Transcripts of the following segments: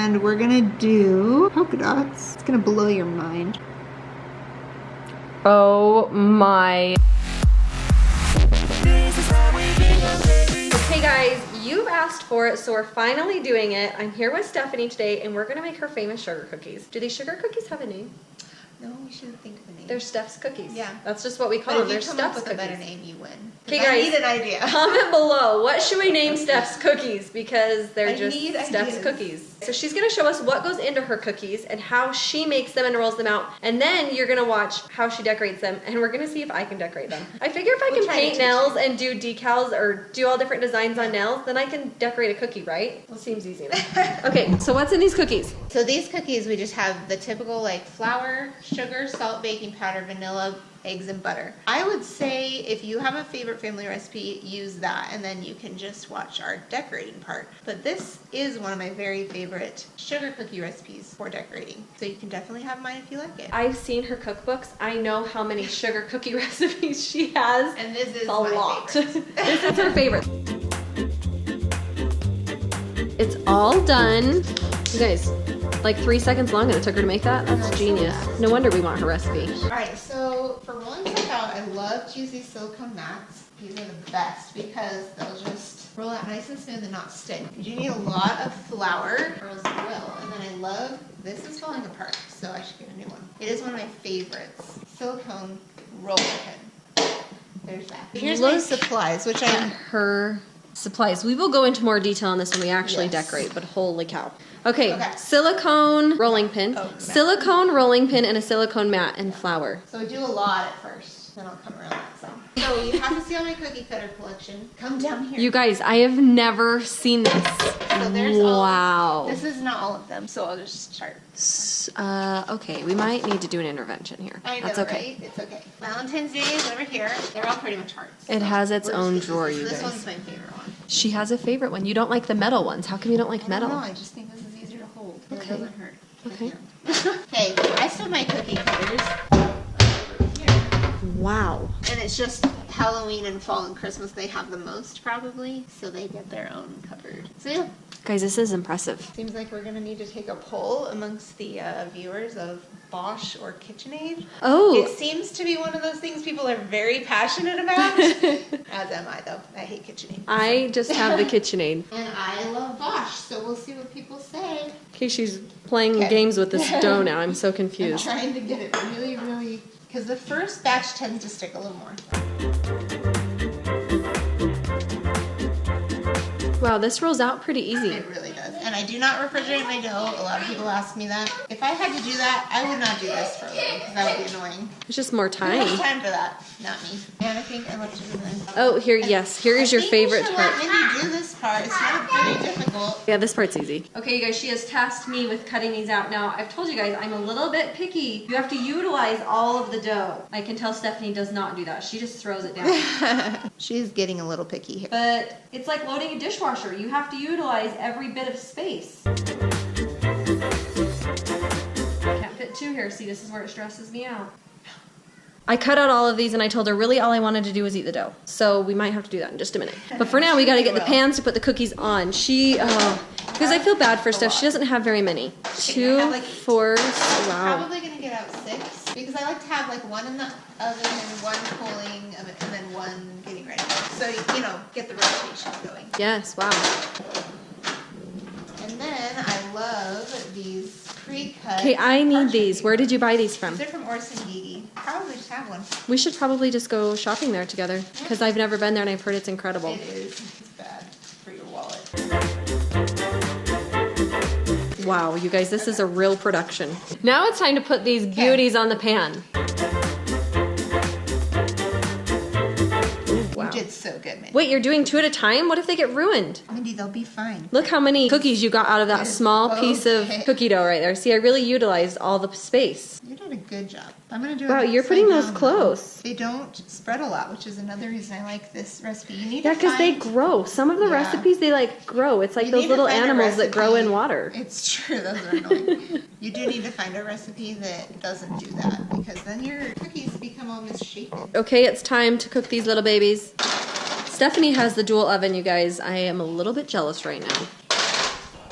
And we're gonna do polka dots. It's gonna blow your mind. Oh my. Okay guys, you've asked for it, so we're finally doing it. I'm here with Stephanie today and we're gonna make her famous sugar cookies. Do these sugar cookies have a name? No, we shouldn't think of a name. They're Steph's cookies. Yeah. That's just what we call them. They're Steph's Steph's cookies. If you come up with cookies. a better name, you win. Okay I guys, need an idea. comment below, what should we name Steph's cookies? Because they're just Steph's ideas. cookies. So she's gonna show us what goes into her cookies and how she makes them and rolls them out. And then you're gonna watch how she decorates them and we're gonna see if I can decorate them. I figure if I can paint nails and do decals or do all different designs on nails, then I can decorate a cookie, right? Well, seems easy enough. Okay, so what's in these cookies? So these cookies, we just have the typical like flour, sugar, salt, baking powder, vanilla, eggs, and butter. I would say if you have a favorite family recipe, use that, and then you can just watch our decorating part. But this is one of my very favorite sugar cookie recipes for decorating. So you can definitely have mine if you like it. I've seen her cookbooks. I know how many sugar cookie recipes she has. And this is a lot. This is her favorite. It's all done. You guys, like 3 seconds long and it took her to make that? That's genius. No wonder we want her recipe. Alright, so for rolling stuff out, I love to use these silicone mats. These are the best because they'll just roll out nice and smooth and not stick. You do need a lot of flour or else it will. And then I love, this is falling apart, so I should get a new one. It is one of my favorites. Silicone roller pin. There's that. Here's my supplies, which her supplies. We will go into more detail on this when we actually decorate, but holy cow. Okay, silicone rolling pin, silicone rolling pin, and a silicone mat and flour. So we do a lot at first, then I'll come around that side. So you have to see all my cookie cutter collection. Come down here. You guys, I have never seen this. So there's wow. This is not all of them, so I'll just start. Okay, we might need to do an intervention here. I know, that's okay. right? It's okay. Valentine's Day is over here. They're all pretty much hearts. It has its own drawer, you guys. This one's my favorite one. She has a favorite one. You don't like the metal ones. How come you don't like metal? No, I just think this is easier to hold. Okay. It doesn't hurt. Okay. Okay, I still have my cookie cutters. Wow. And it's just Halloween and fall and Christmas they have the most probably, so they get their own cupboard. So yeah. Guys, this is impressive. Seems like we're gonna need to take a poll amongst the viewers of Bosch or KitchenAid. Oh. It seems to be one of those things people are very passionate about. As am I though. I hate KitchenAid. I just have the KitchenAid. And I love Bosch, so we'll see what people say. Okay, she's playing games with this dough now. I'm so confused. I'm trying to get it really, really, because the first batch tends to stick a little more. Wow, this rolls out pretty easy. It really does. And I do not refrigerate my dough. A lot of people ask me that. If I had to do that, I would not do this for a living because that would be annoying. It's just more time. There's time for that. Not me. And I think I left it in there. Oh, here, yes. Here is your favorite I part. think we should let Mindy do this part. It's not very difficult. Yeah, this part's easy. Okay, you guys, she has tasked me with cutting these out. Now, I've told you guys, I'm a little bit picky. You have to utilize all of the dough. I can tell Stephanie does not do that. She just throws it down. She's getting a little picky here. But it's like loading a dishwasher. You have to utilize every bit of space. Can't fit two here. See, this is where it stresses me out. I cut out all of these and I told her really all I wanted to do was eat the dough. So we might have to do that in just a minute. But for now we gotta get the pans to put the cookies on. Because I feel bad for Steph. She doesn't have very many. 2 4. Wow. Probably gonna get out 6 because I like to have like one in the oven and one cooling and then one getting ready. So, you know, get the rotation going. Yes, wow. And then I love these pre-cut. Okay, I need these. Where did you buy these from? These are from Orson Gigi. Probably just have one. We should probably just go shopping there together because I've never been there and I've heard it's incredible. It is. It's bad for your wallet. Wow, you guys, this is a real production. Now it's time to put these beauties on the pan. Wow. You did so good, Mindy. Wait, you're doing 2 at a time? What if they get ruined? Mindy, they'll be fine. Look how many cookies you got out of that small piece of cookie dough right there. See, I really utilized all the space. You did a good job. I'm going to do it. Wow, you're putting those close. They don't spread a lot, which is another reason I like this recipe. You need Yeah, to because they find... grow. Some of the recipes, they like grow. It's like You those need to little find a animals that grow in recipe. water. It's true, those are annoying. You do need to find a recipe that doesn't do that because then your cookies become all misshapen. Okay, it's time to cook these little babies. Stephanie has the dual oven, you guys. I am a little bit jealous right now.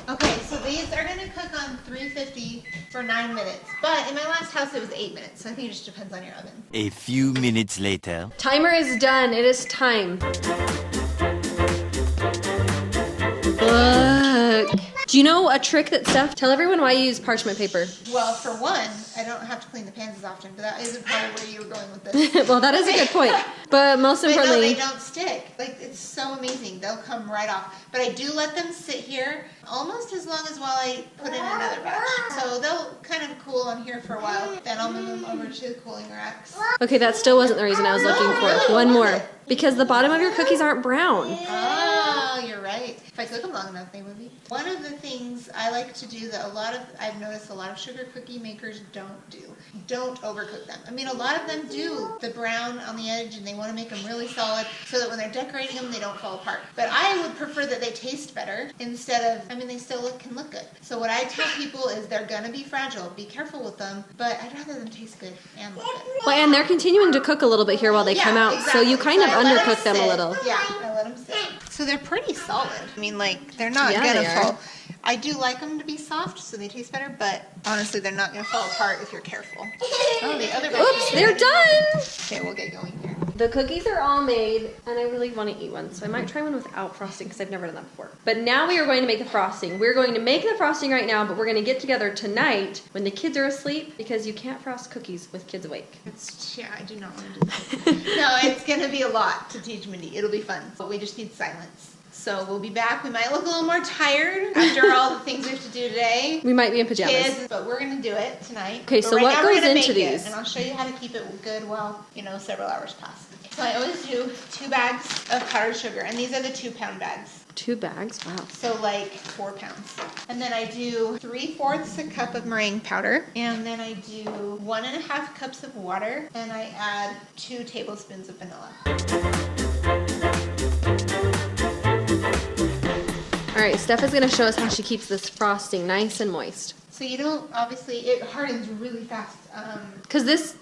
Okay, so these are going to cook on 350 for 9 minutes. But in my last house, it was 8 minutes. So I think it just depends on your oven. A few minutes later. Timer is done. It is time. Look. Do you know a trick that Steph? Tell everyone why you use parchment paper. Well, for one, I don't have to clean the pans as often, but that isn't probably where you were going with this. Well, that is a good point. But most But no, importantly, they don't stick. Like, it's so amazing. They'll come right off. But I do let them sit here almost as long as while I put in another batch. So they'll kind of cool on here for a while. Then I'll move them over to the cooling racks. okay, that still wasn't the reason I was looking for. One more. Because the bottom of your cookies aren't brown. Oh, you're right. If I cook them long enough, they would be. One of the things I like to do that I've noticed a lot of sugar cookie makers don't do. Don't overcook them. I mean, a lot of them do the brown on the edge and they want to make them really solid so that when they're decorating them, they don't fall apart. But I would prefer that they taste better instead of, I mean, they still can look good. So what I tell people is they're going to be fragile. Be careful with them, but I'd rather them taste good and look good. Well, and they're continuing to cook a little bit here while they come out. Exactly. So you kind of I let undercook them a sit. little. Yeah, I let them sit. So they're pretty solid. I mean, like, they're not Yeah, going they to are. fall. I do like them to be soft so they taste better, but honestly, they're not going to fall apart if you're careful. Oh, the other Oops, they're done! Okay, we'll get going here. The cookies are all made, and I really want to eat one, so I might try one without frosting because I've never done that before. But now we are going to make the frosting. We're going to make the frosting right now, but we're going to get together tonight when the kids are asleep because you can't frost cookies with kids awake. Yeah, I do not want to do that. No, it's going to be a lot to teach Mindy. It'll be fun, but we just need silence. So we'll be back. We might look a little more tired after all the things we have to do today. We might be in pajamas. Kids, but we're going to do it tonight. Okay, But so right what now we're goes gonna into make it, these? And I'll show you how to keep it good while, several hours pass. So I always do 2 bags of powdered sugar, and these are the 2-pound bags. 2 bags? Wow. So like 4 pounds. And then I do 3/4 a cup of meringue powder. And then I do 1.5 cups of water. And I add 2 tablespoons of vanilla. All right, Steph is going to show us how she keeps this frosting nice and moist. So you don't, obviously, it hardens really fast. Because this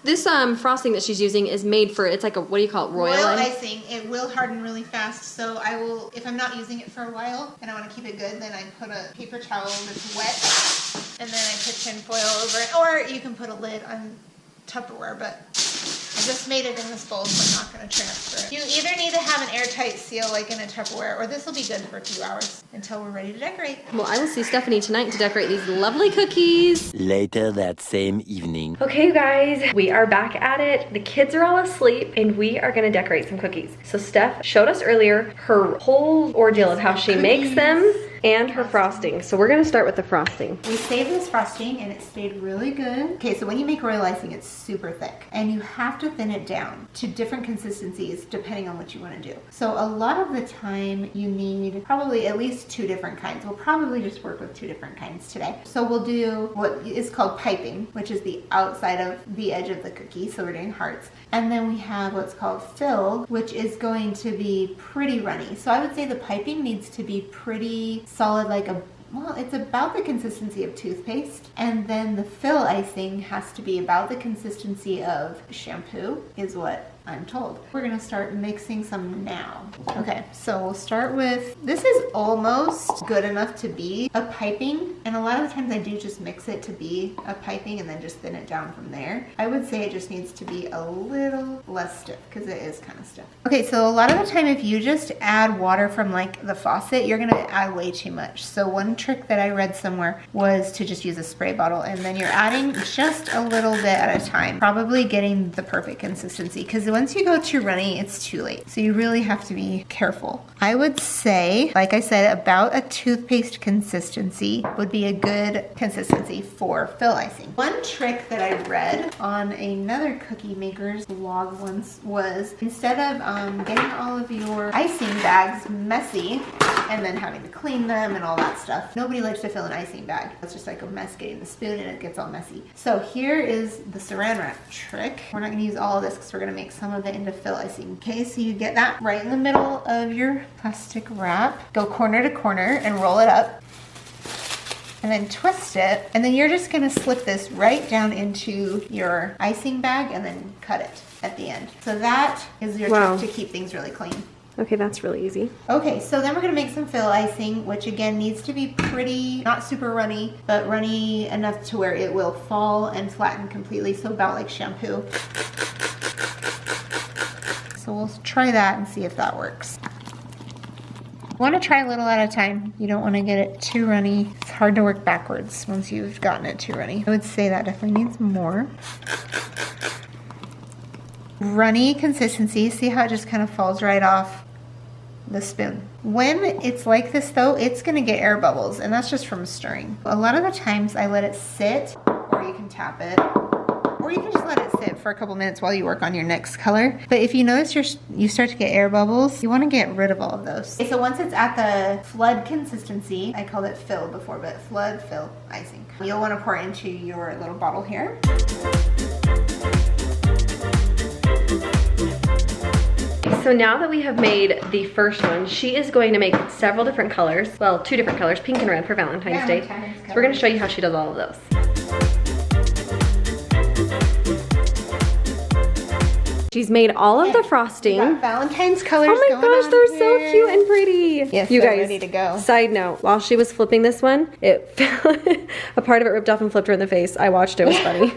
frosting that she's using is made for, it's like a, what do you call it, royal icing. It will harden really fast. So I will, if I'm not using it for a while and I want to keep it good, then I put a paper towel that's wet. And then I put tin foil over it. Or you can put a lid on Tupperware, but I just made it in this bowl, so I'm not going to transfer it. You either need to have an airtight seal like in a Tupperware, or this will be good for a few hours until we're ready to decorate. Well, I will see Stephanie tonight to decorate these lovely cookies. Later that same evening. Okay, you guys, we are back at it. The kids are all asleep, and we are going to decorate some cookies. So Steph showed us earlier her whole ordeal of how she makes them and her frosting. So we're going to start with the frosting. We saved this frosting and it stayed really good. Okay, so when you make royal icing, it's super thick and you have to thin it down to different consistencies depending on what you want to do. So a lot of the time you need probably at least 2 different kinds. We'll probably just work with 2 different kinds today. So we'll do what is called piping, which is the outside of the edge of the cookie. So we're doing hearts. And then we have what's called fill, which is going to be pretty runny. So I would say the piping needs to be pretty solid, like it's about the consistency of toothpaste. And then the fill icing has to be about the consistency of shampoo, is what I'm told. We're gonna start mixing some now. Okay, so we'll start with, this is almost good enough to be a piping, and a lot of the times I do just mix it to be a piping and then just thin it down from there. I would say it just needs to be a little less stiff because it is kind of stiff. Okay, so a lot of the time if you just add water from like the faucet, you're gonna add way too much. So one trick that I read somewhere was to just use a spray bottle, and then you're adding just a little bit at a time, probably getting the perfect consistency, because once you go too runny, it's too late. So you really have to be careful. I would say, like I said, about a toothpaste consistency would be a good consistency for fill icing. One trick that I read on another cookie maker's blog once was, instead of getting all of your icing bags messy and then having to clean them and all that stuff, nobody likes to fill an icing bag. It's just like a mess getting the spoon and it gets all messy. So here is the saran wrap trick. We're not gonna use all of this because we're gonna make some of it into fill icing. Okay, so you get that right in the middle of your plastic wrap. Go corner to corner and roll it up. And then twist it. And then you're just gonna slip this right down into your icing bag and then cut it at the end. So that is your trick to keep things really clean. Okay, that's really easy. Okay, so then we're gonna make some fill icing, which again needs to be pretty, not super runny, but runny enough to where it will fall and flatten completely, so about like shampoo. So we'll try that and see if that works. You want to try a little at a time. You don't want to get it too runny. It's hard to work backwards once you've gotten it too runny. I would say that definitely needs more. Runny consistency. See how it just kind of falls right off the spoon. When it's like this though, it's going to get air bubbles, and that's just from stirring. A lot of the times I let it sit, or you can tap it, or you can just let it sit for a couple minutes while you work on your next color. But if you notice you start to get air bubbles, you want to get rid of all of those. Okay, so once it's at the flood consistency, I called it fill before, but flood, fill, icing. You'll want to pour it into your little bottle here. So now that we have made the first one, she is going to make several different colors. Well, 2 different colors, pink and red for Valentine's Day. So we're gonna show you how she does all of those. She's made all of the frosting. We got Valentine's colors. Oh my gosh, they're so cute and pretty. Yes, you they're guys, ready to go. Side note, while she was flipping this one, it fell, a part of it ripped off and flipped her in the face. I watched, it was funny.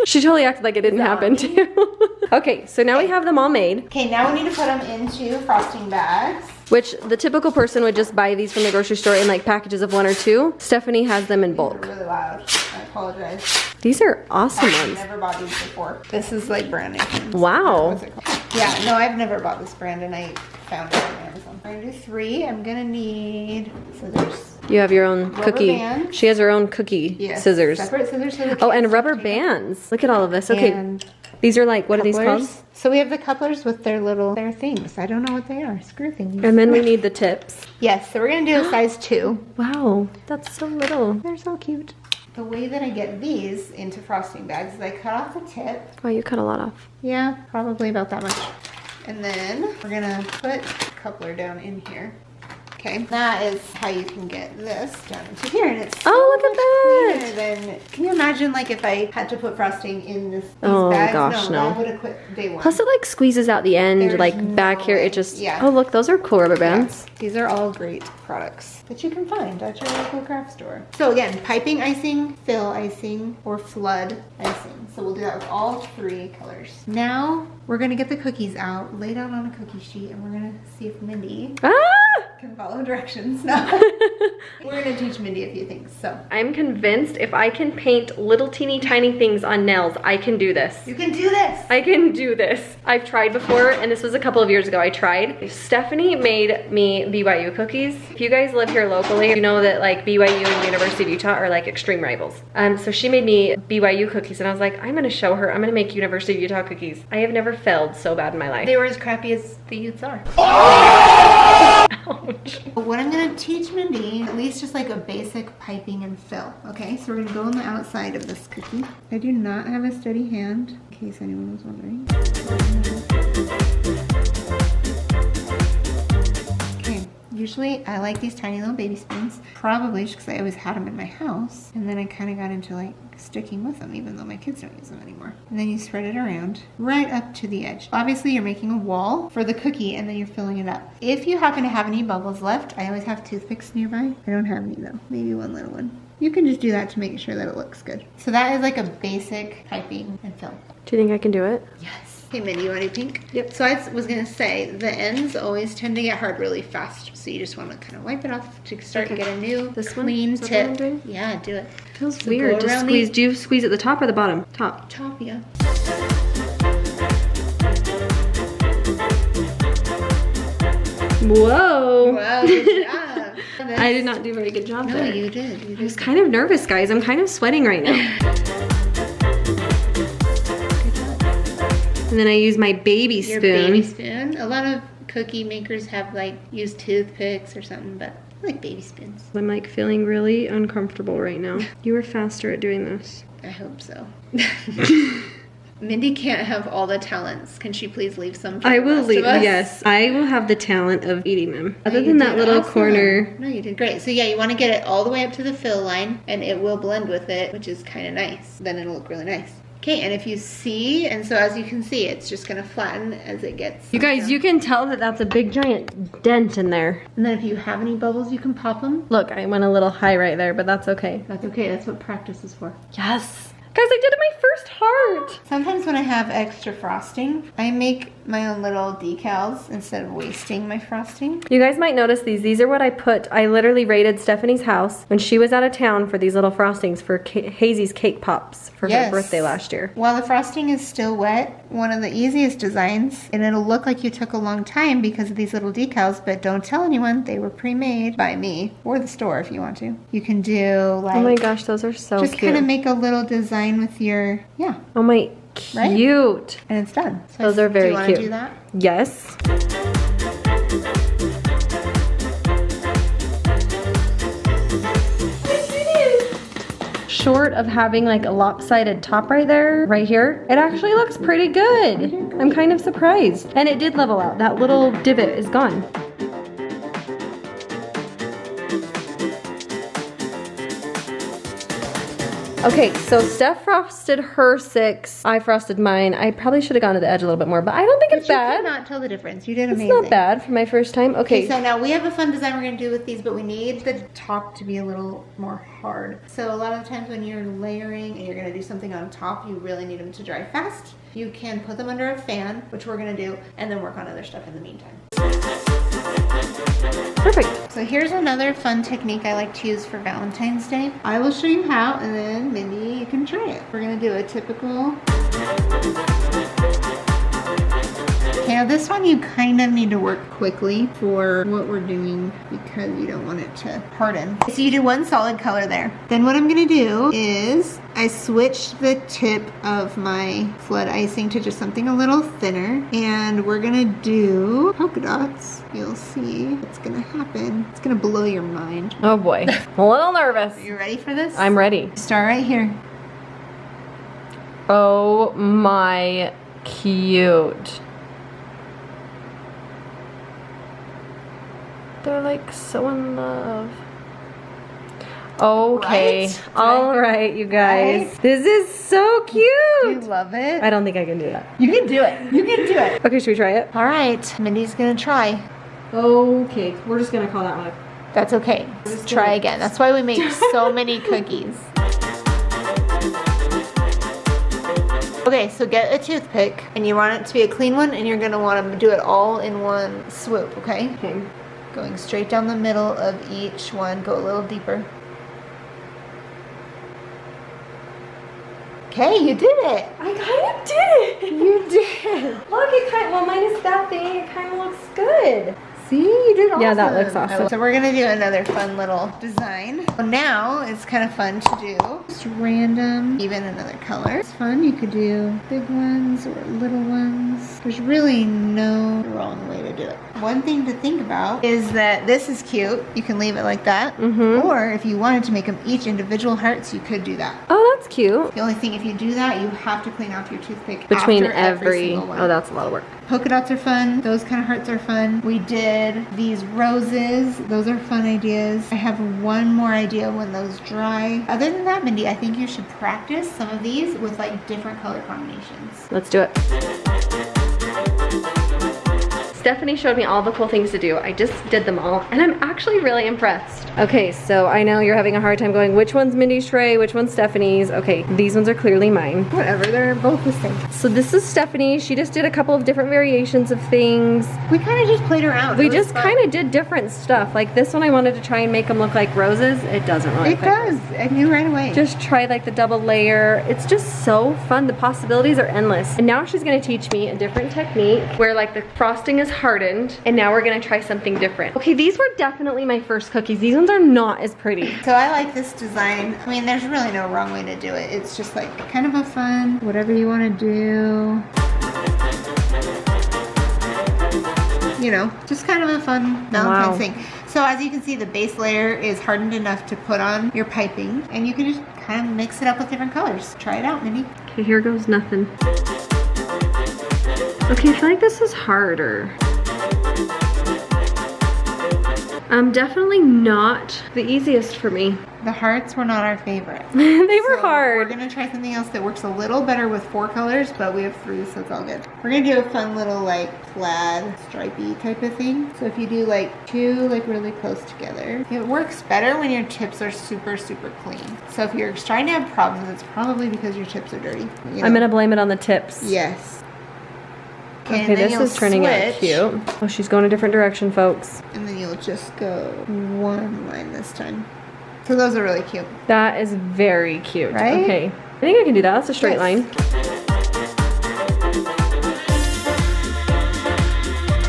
She totally acted like it didn't happen too. Okay, so now we have them all made. Okay, now we need to put them into frosting bags. Which the typical person would just buy these from the grocery store in like packages of 1 or 2. Stephanie has them in bulk. They're really loud. I apologize. These are awesome I've ones. never bought these before. This is like brand new. Wow. What's it called? Yeah, no, I've never bought this brand, and I found it on Amazon. I'm gonna do 3. I'm gonna need scissors. You have your own Rubber cookie. bands. She has her own cookie scissors. Separate scissors for the Oh, and kids. rubber bands. Look at all of this. Okay. And these are like, what are these called? couplers. So we have the couplers with their things. I don't know what they are. Screw things. And then we need the tips. Yes, so we're gonna do a size 2. Wow, that's so little. They're so cute. The way that I get these into frosting bags is I cut off the tip. Wow, you cut a lot off. Yeah, probably about that much. And then we're gonna put the coupler down in here. Okay, that is how you can get this down into here, and it's so look at much that. cleaner than. Can you imagine like if I had to put frosting in these Oh bags? gosh, no. I would have quit day 1. Plus it like squeezes out the end, There's like no back here, way. it just, Yeah. oh look, those are cool rubber bands. Yes, these are all great products that you can find at your local craft store. So again, piping icing, fill icing, or flood icing. So we'll do that with all 3 colors. Now we're gonna get the cookies out, laid out on a cookie sheet, and we're gonna see if Mindy Ah! can follow directions. No. We're gonna teach Mindy a few things, so. I'm convinced if I can paint little teeny tiny things on nails, I can do this. You can do this! I can do this. I've tried before, and this was a couple of years ago I tried. Stephanie made me BYU cookies. If you guys live here locally, you know that like BYU and University of Utah are like extreme rivals. So she made me BYU cookies, and I was like, I'm gonna show her, I'm gonna make University of Utah cookies. I have never failed so bad in my life. They were as crappy as the Utes are. Ouch. What I'm gonna teach Mindy, at least just like a basic piping and fill. Okay, so we're gonna go on the outside of this cookie. I do not have a steady hand, in case anyone was wondering. Okay, usually I like these tiny little baby spoons, probably just because I always had them in my house, and then I kind of got into like sticking with them, even though my kids don't use them anymore. And then you spread it around right up to the edge. Obviously you're making a wall for the cookie, and then you're filling it up. If you happen to have any bubbles left, I always have toothpicks nearby. I don't have any though, maybe one little one. You can just do that to make sure that it looks good. So that is like a basic piping and fill. Do you think I can do it? Yes. Hey Mindy, you want to do pink? Yep. So I was gonna say, the ends always tend to get hard really fast. So you just want to kind of wipe it off to start to get a new This one? clean Is that the one I'm tip. doing? Yeah, do it. Feels So weird. go Just around squeeze. Do you squeeze at the top or the bottom? Top. Top, yeah. Whoa. Wow, good job. I did not do a very good job No, there. you did. You I was did. kind of nervous, guys. I'm kind of sweating right now. And then I use my baby Your spoon. baby spoon. A lot of cookie makers have like used toothpicks or something, but I like baby spoons. I'm like feeling really uncomfortable right now. You were faster at doing this. I hope so. Mindy can't have all the talents. Can she please leave some for I the will rest leave. of us? Yes, I will have the talent of eating them. No, Other you than that did little awesome. corner. No, you did great. So yeah, you want to get it all the way up to the fill line, and it will blend with it, which is kind of nice. Then it'll look really nice. Okay, and if you see, and so as you can see, it's just gonna flatten as it gets. You guys, you can tell that that's a big giant dent in there. And then if you have any bubbles, you can pop them. Look, I went a little high right there, but that's okay. That's okay, that's what practice is for. Yes. Guys, I did my first heart. Sometimes when I have extra frosting, I make my own little decals instead of wasting my frosting. You guys might notice these. These are what I put. I literally raided Stephanie's house when she was out of town for these little frostings for Hazy's cake pops for her birthday last year. While the frosting is still wet, one of the easiest designs, and it'll look like you took a long time because of these little decals, but don't tell anyone, they were pre-made by me or the store if you want to. You can do like, oh my gosh, those are so just cute. kind of make a little design with your, oh my, cute. Right? And it's done. So those are very cute. Do you want to do that? Yes. Short of having like a lopsided top right there, right here, it actually looks pretty good. I'm kind of surprised. And it did level out. That little divot is gone. Okay, so Steph frosted her 6. I frosted mine. I probably should have gone to the edge a little bit more, but I don't think it's bad. You cannot tell the difference. You did It's amazing. not bad for my first time. Okay. So now we have a fun design we're going to do with these, but we need the top to be a little more hard. So a lot of the times when you're layering and you're going to do something on top, you really need them to dry fast. You can put them under a fan, which we're going to do, and then work on other stuff in the meantime. Perfect. So here's another fun technique I like to use for Valentine's Day. I will show you how, and then Mindy, you can try it. We're gonna do a typical. Okay, now this one you kind of need to work quickly for what we're doing because you don't want it to harden. So you do one solid color there. Then what I'm gonna do is I switched the tip of my flood icing to just something a little thinner, and we're gonna do polka dots. You'll see what's gonna happen. It's gonna blow your mind. Oh boy. I'm a little nervous. Are you ready for this? I'm ready. Start right here. Oh my cute. They're like so in love. Okay. Right? All right, you guys. Right? This is so Do you cute. love it? I don't think I can do that. You can do it. You can do it. Okay, should we try it? All right, Mindy's gonna try. Okay, we're just gonna call that one. That's okay. Let's try again. That's why we make so many cookies. Okay, so get a toothpick, and you want it to be a clean one, and you're gonna want to do it all in one swoop, okay? Okay. Going straight down the middle of each one. Go a little deeper. Okay, you did it. I kind of did it. You did. Look, it kind of, well, minus that thing, it kind of looks good. See, you did awesome. Yeah, that looks awesome. So we're gonna do another fun little design. So now it's kind of fun to do just random, even another color. It's fun. You could do big ones or little ones. There's really no wrong way to do it. One thing to think about is that this is cute. You can leave it like that. Mm-hmm. Or if you wanted to make them each individual hearts, you could do that. Oh, that's cute. The only thing, if you do that, you have to clean off your toothpick Between after every single one. oh, that's a lot of work. Polka dots are fun. Those kind of hearts are fun. We did these roses. Those are fun ideas. I have one more idea when those dry. Other than that, Mindy, I think you should practice some of these with like different color combinations. Let's do it. Stephanie showed me all the cool things to do. I just did them all, and I'm actually really impressed. Okay, so I know you're having a hard time going, which one's Mindy's tray, which one's Stephanie's? Okay, these ones are clearly mine. Whatever, they're both the same. So this is Stephanie. She just did a couple of different variations of things. We kind of just played around. We just kind of did different stuff. Like this one, I wanted to try and make them look like roses. It doesn't really It does. I knew right away. Just try like the double layer. It's just so fun. The possibilities are endless. And now she's gonna teach me a different technique where like the frosting is hardened, and now we're gonna try something different. Okay, these were definitely my first cookies. These ones are not as pretty. So I like this design. I mean, there's really no wrong way to do it. It's just like kind of a fun, whatever you want to do. You know, just kind of a fun Valentine's thing. So as you can see, the base layer is hardened enough to put on your piping, and you can just kind of mix it up with different colors. Try it out, Mindy. Okay, here goes nothing. Okay, I feel like this is harder. Definitely not the easiest for me. The hearts were not our favorite. They were So hard. We're gonna try something else that works a little better with 4 colors, but we have 3, so it's all good. We're gonna do a fun little like plaid stripey type of thing. So if you do like 2 like really close together, it works better when your tips are super, super clean. So if you're starting to have problems, it's probably because your tips are dirty. You know? I'm gonna blame it on the tips. Yes. Okay, and then this you'll is turning out switch, cute. Oh, she's going a different direction, folks. And then you'll just go 1 line this time. So those are really cute. That is very cute. Right? Okay. I think I can do that. That's a straight Yes. line.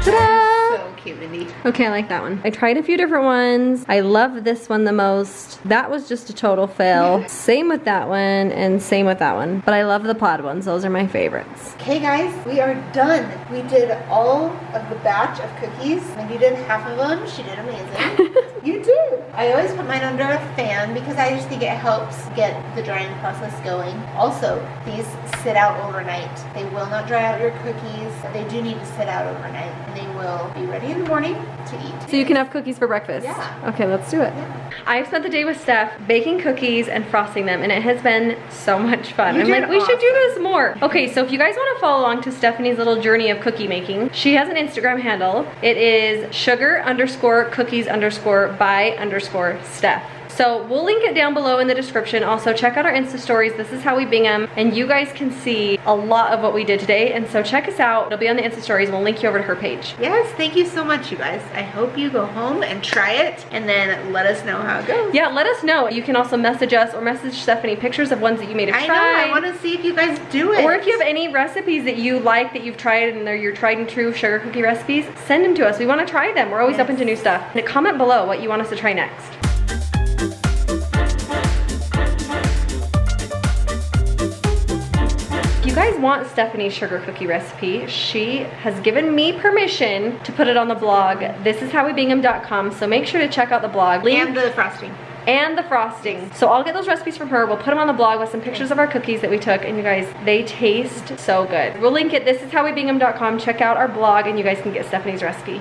Ta-da! So cute, Mindy. Okay, I like that one. I tried a few different ones. I love this one the most. That was just a total fail. Same with that one and same with that one. But I love the plaid ones. Those are my favorites. Okay guys, we are done. We did all of the batch of cookies. Mindy did half of them. She did amazing. You did. I always put mine under a fan because I just think it helps get the drying process going. Also, these sit out overnight. They will not dry out your cookies. They do need to sit out overnight and they will be ready in the morning to eat. So you can have cookies for breakfast? Yeah. Okay, let's do it. Yeah. I've spent the day with Steph baking cookies and frosting them, and it has been so much fun. You I'm did like, we should do awesome. this more. Okay, so if you guys want to follow along to Stephanie's little journey of cookie making, she has an Instagram handle. It is sugar_cookies_by_Steph. So we'll link it down below in the description. Also check out our Insta stories. This is how we Bingham, and you guys can see a lot of what we did today. And so check us out. It'll be on the Insta stories. We'll link you over to her page. Yes, thank you so much, you guys. I hope you go home and try it and then let us know how it goes. Yeah, let us know. You can also message us or message Stephanie pictures of ones that you may have I tried. know, I want to see if you guys do it. Or if you have any recipes that you like, that you've tried, and they're your tried and true sugar cookie recipes, send them to us. We want to try them. We're always Yes. open to new stuff. And comment below what you want us to try next. If you guys want Stephanie's sugar cookie recipe, she has given me permission to put it on the blog. This is howwebingham.com, so make sure to check out the blog. Link And the frosting. and the frosting. So I'll get those recipes from her. We'll put them on the blog with some pictures of our cookies that we took, and you guys, they taste so good. We'll link it. This is howwebingham.com. Check out our blog and you guys can get Stephanie's recipe.